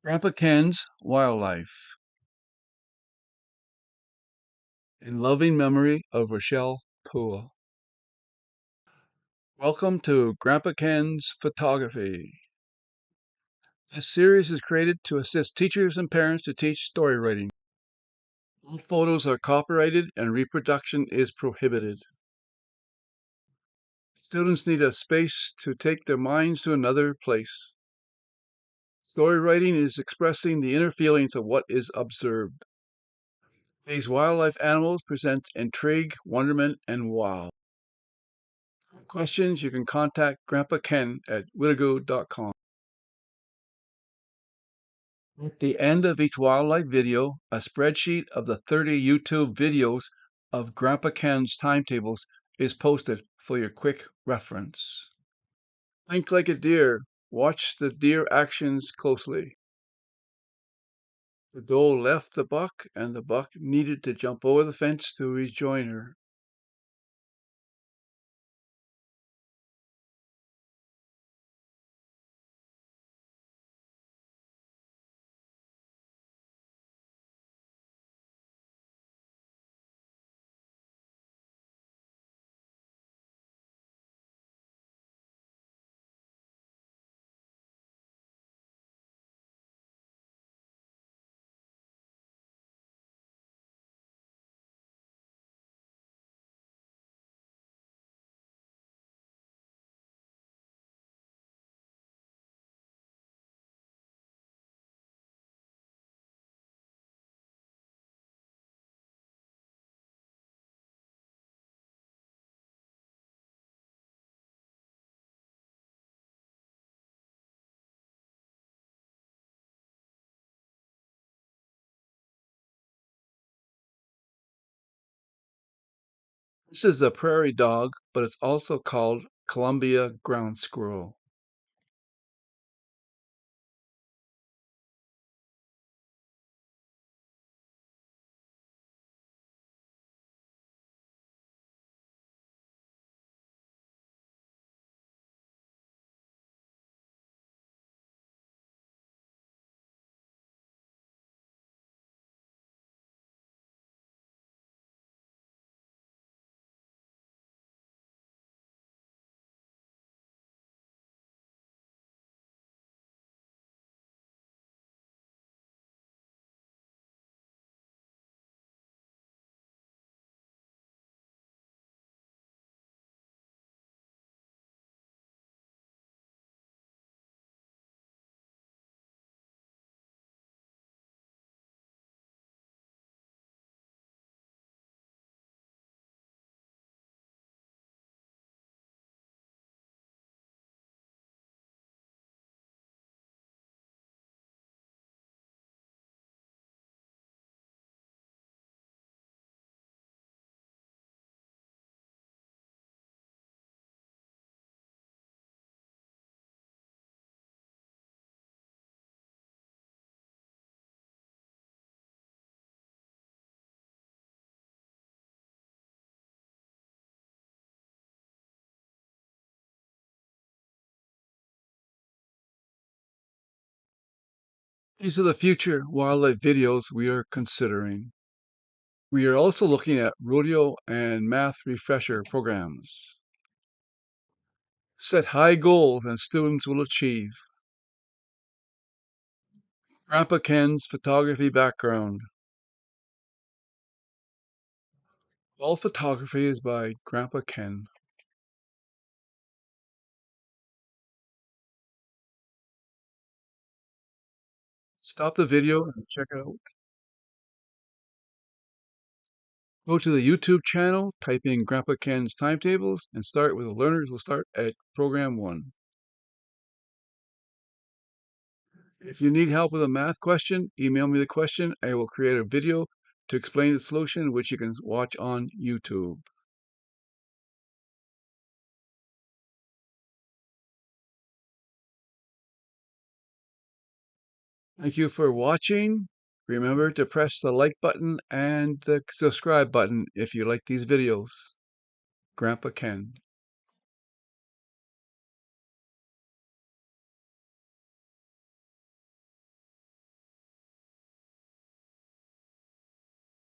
Grandpa Ken's Wildlife, in loving memory of Rochelle Poole. Welcome to Grandpa Ken's Photography. This series is created to assist teachers and parents to teach story writing. All photos are copyrighted and reproduction is prohibited. Students need a space to take their minds to another place. Story writing is expressing the inner feelings of what is observed. These wildlife animals present intrigue, wonderment, and wow. For questions, you can contact Grandpa Ken at wittago.com. At the end of each wildlife video, a spreadsheet of the 30 YouTube videos of Grandpa Ken's timetables is posted for your quick reference. Think like a deer. Watch the deer actions closely. The doe left the buck, and the buck needed to jump over the fence to rejoin her. This is a prairie dog, but it's also called Columbia ground squirrel. These are the future wildlife videos we are considering. We are also looking at rodeo and math refresher programs. Set high goals and students will achieve. Grandpa Ken's photography background. All photography is by Grandpa Ken. Stop the video and check it out. Go to the YouTube channel, type in Grandpa Ken's timetables, and start with the learners will start at program 1. If you need help with a math question, email me the question. I will create a video to explain the solution, which you can watch on YouTube. Thank you for watching. Remember to press the like button and the subscribe button if you like these videos. Grandpa Ken.